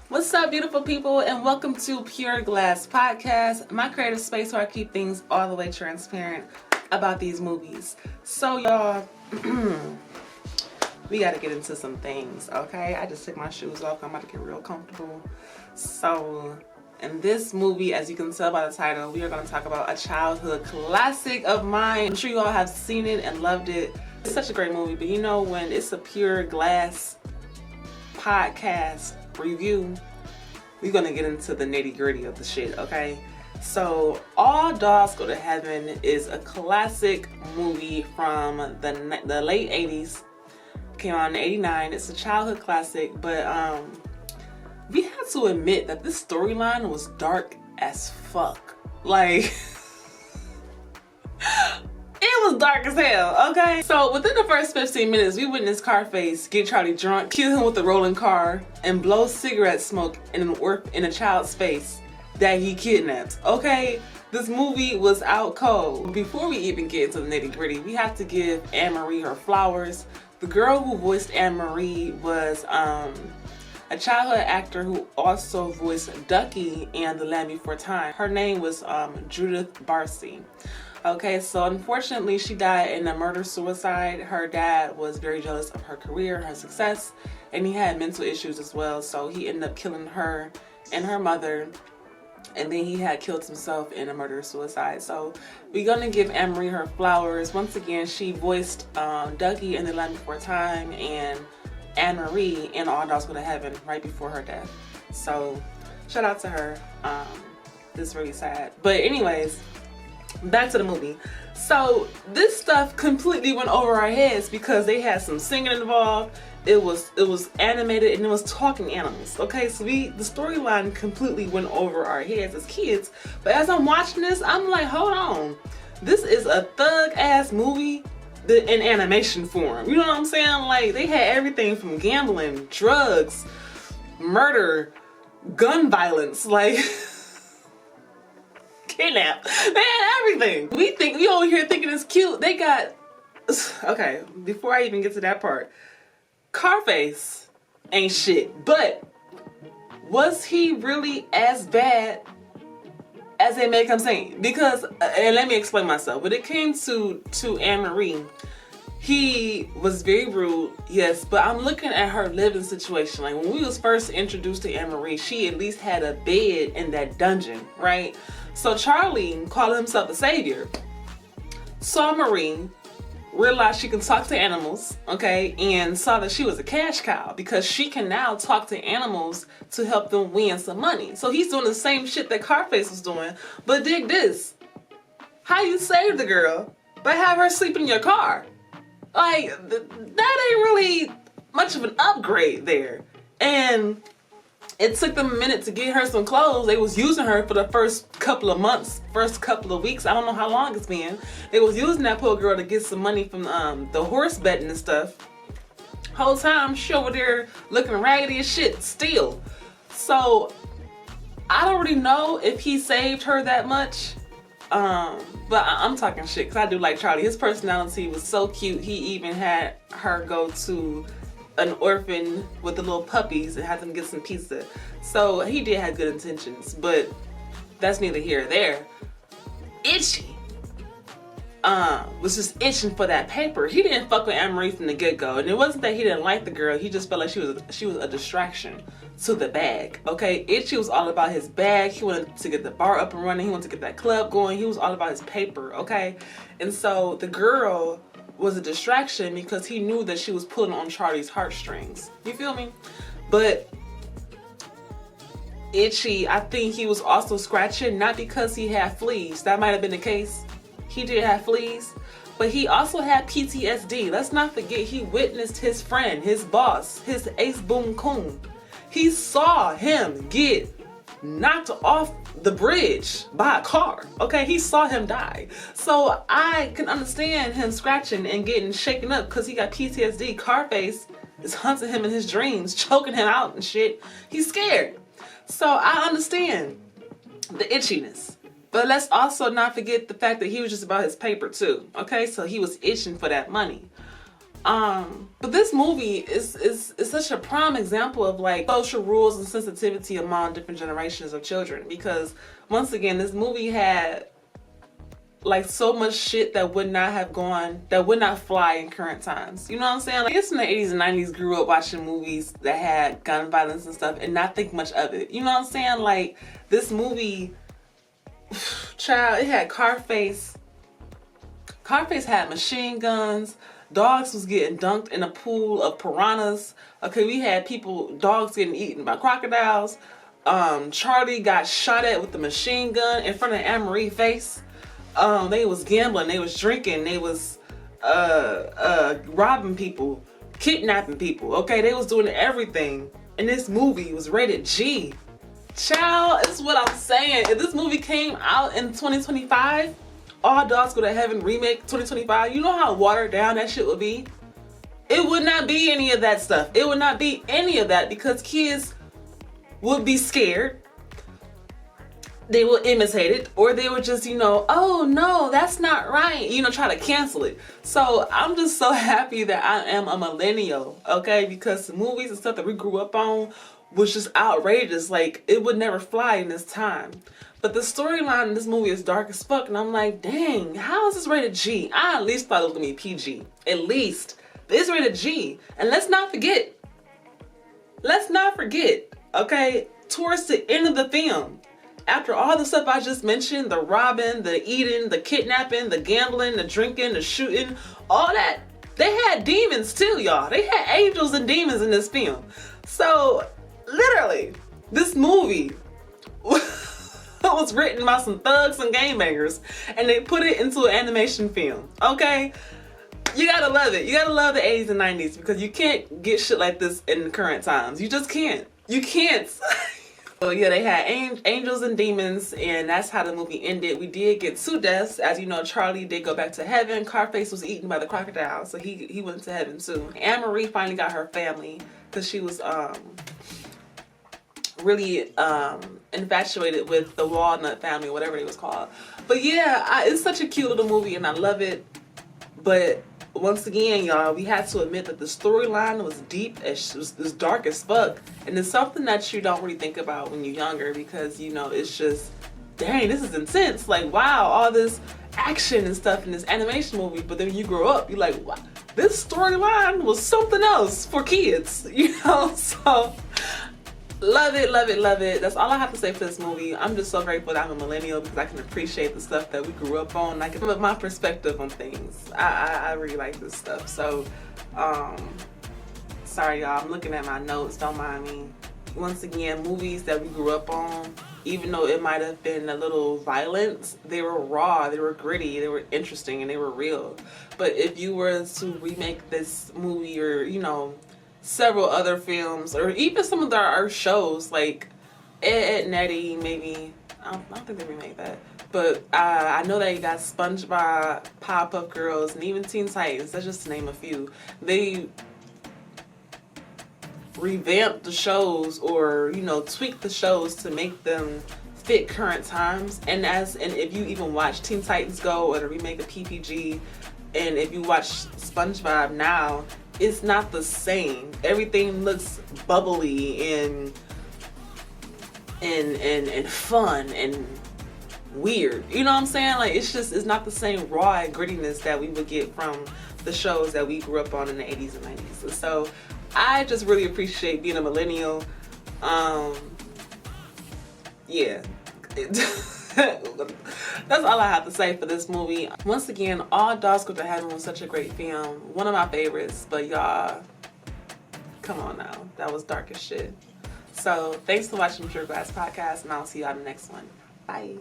What's up, beautiful people, and welcome to Pure Glass Podcast, my creative space where I keep things all the way transparent about these movies. So y'all, we gotta get into some things, okay? I just took my shoes off. I'm about to get real comfortable. So in this movie, as you can tell by the title, we are going to talk about a childhood classic of mine. I'm sure you all have seen it and loved it. It's such a great movie, but you know, when it's a Pure Glass podcast review, we're going to get into the nitty-gritty of the shit, okay? So All Dogs Go to Heaven is a classic movie from the late 80s. Came out in 89. It's a childhood classic, but we had to admit that this storyline was dark as fuck. Like, it was dark as hell, okay? So within the first 15 minutes, we witnessed Carface get Charlie drunk, kill him with a rolling car, and blow cigarette smoke in a child's face that he kidnapped, okay? This movie was out cold. Before we even get into the nitty gritty, we have to give Anne-Marie her flowers. The girl who voiced Anne-Marie was a childhood actor who also voiced Ducky and The Land Before Time. Her name was Judith Barcy. Okay, so unfortunately she died in a murder-suicide. Her dad was very jealous of her career, her success, and he had mental issues as well, so he ended up killing her and her mother, and then he had killed himself in a murder-suicide. So we're gonna give Anne-Marie her flowers. Once again, she voiced Ducky in The Land Before Time and Anne-Marie in All Dogs Go to Heaven right before her death. So shout out to her. This is really sad. But anyways, back to the movie. So this stuff completely went over our heads because they had some singing involved. It was animated and it was talking animals. Okay, so the storyline completely went over our heads as kids. But as I'm watching this, I'm like, hold on. This is a thug ass movie in animation form. You know what I'm saying? Like, they had everything from gambling, drugs, murder, gun violence, like kidnap. They had everything. We over here thinking it's cute. They got, okay, before I even get to that part, Carface ain't shit, but was he really as bad as they make him seem? Because, and let me explain myself. When it came to Anne-Marie, he was very rude, yes, but I'm looking at her living situation. Like, when we was first introduced to Anne-Marie, she at least had a bed in that dungeon, right? So Charlie called himself a savior. Saw Marie, realized she can talk to animals, okay, and saw that she was a cash cow because she can now talk to animals to help them win some money. So he's doing the same shit that Carface was doing, but dig this. How you save the girl? By have her sleep in your car. Like, that ain't really much of an upgrade there. And it took them a minute to get her some clothes. They was using her for the first couple of months, first couple of weeks. I don't know how long it's been. They was using that poor girl to get some money from the horse betting and stuff. Whole time she over there looking raggedy as shit still. So I don't really know if he saved her that much. But I'm talking shit because I do like Charlie. His personality was so cute. He even had her go to an orphan with the little puppies and had them get some pizza. So he did have good intentions, but that's neither here or there. Itchy was just itching for that paper. He didn't fuck with Anne-Marie from the get-go, and it wasn't that he didn't like the girl. He just felt like she was a distraction to the bag. Okay, Itchy was all about his bag. He wanted to get the bar up and running. He wanted to get that club going. He was all about his paper. Okay, and so the girl was a distraction because he knew that she was pulling on Charlie's heartstrings. You feel me? But Itchy, I think he was also scratching, not because he had fleas. That might have been the case. He did have fleas, but he also had PTSD. Let's not forget, he witnessed his friend, his boss, his ace boom coon. He saw him get knocked off the bridge by a car. Okay, he saw him die. So I can understand him scratching and getting shaken up because he got PTSD. Carface is hunting him in his dreams, choking him out and shit. He's scared. So I understand the itchiness. But let's also not forget the fact that he was just about his paper too. Okay, so he was itching for that money. But this movie is such a prime example of like social rules and sensitivity among different generations of children, because once again, this movie had like so much shit that would not fly in current times. You know what I'm saying? Like, I guess in the 80s and 90s grew up watching movies that had gun violence and stuff and not think much of it. You know what I'm saying? Like, this movie, child, it had Carface. Carface had machine guns. Dogs was getting dunked in a pool of piranhas. Okay, we had dogs getting eaten by crocodiles. Charlie got shot at with the machine gun in front of Anne-Marie's face. They was gambling, they was drinking, they was robbing people, kidnapping people. Okay, they was doing everything. And this movie was rated G. Child, this is what I'm saying. If this movie came out in 2025, All Dogs Go to Heaven remake 2025, you know how watered down that shit would be? It would not be any of that stuff. It would not be any of that because kids would be scared. They will imitate it, or they would just, oh no, that's not right, try to cancel it. So I'm just so happy that I am a millennial, okay? Because the movies and stuff that we grew up on was just outrageous. Like, it would never fly in this time. But the storyline in this movie is dark as fuck, and I'm like, dang, how is this rated G? I at least thought it was gonna be PG. At least. But it's rated G. And let's not forget, okay, towards the end of the film, after all the stuff I just mentioned, the robbing, the eating, the kidnapping, the gambling, the drinking, the shooting, all that, they had demons too, y'all. They had angels and demons in this film. So, literally, this movie was written by some thugs and gangbangers, and they put it into an animation film, okay? You gotta love it. You gotta love the 80s and 90s, because you can't get shit like this in the current times. You just can't. You can't. So yeah, they had angels and demons, and that's how the movie ended. We did get 2 deaths. As you know, Charlie did go back to heaven. Carface was eaten by the crocodile, so he went to heaven too. Anne-Marie finally got her family, because she was really infatuated with the Walnut family, whatever it was called. But yeah, it's such a cute little movie, and I love it. But once again, y'all, we had to admit that the storyline was deep, it was dark as fuck, and it's something that you don't really think about when you're younger, because it's just, dang, this is intense. Like, wow, all this action and stuff in this animation movie. But then when you grow up, you're like, wow, this storyline was something else for kids, So love it, love it, love it. That's all I have to say for this movie. I'm just so grateful that I'm a millennial, because I can appreciate the stuff that we grew up on. I can put my perspective on things. I really like this stuff. So, sorry y'all, I'm looking at my notes, don't mind me. Once again, movies that we grew up on, even though it might have been a little violent, they were raw, they were gritty, they were interesting, and they were real. But if you were to remake this movie, or several other films, or even some of our shows like Ed, Nettie, maybe, I don't think they remake that, but I know they got SpongeBob, Powerpuff Girls, and even Teen Titans. That's just to name a few. They revamped the shows, or tweak the shows to make them fit current times. And if you even watch Teen Titans Go, or the remake of PPG, and if you watch SpongeBob now, it's not the same. Everything looks bubbly and fun and weird. You know what I'm saying? Like, it's not the same raw grittiness that we would get from the shows that we grew up on in the 80s and 90s. So I just really appreciate being a millennial. Yeah. That's all I have to say for this movie. Once again, All Dogs Go to Heaven was such a great film. One of my favorites, but y'all, come on now. That was dark as shit. So thanks for watching the Pure Glass Podcast, and I'll see y'all in the next one. Bye.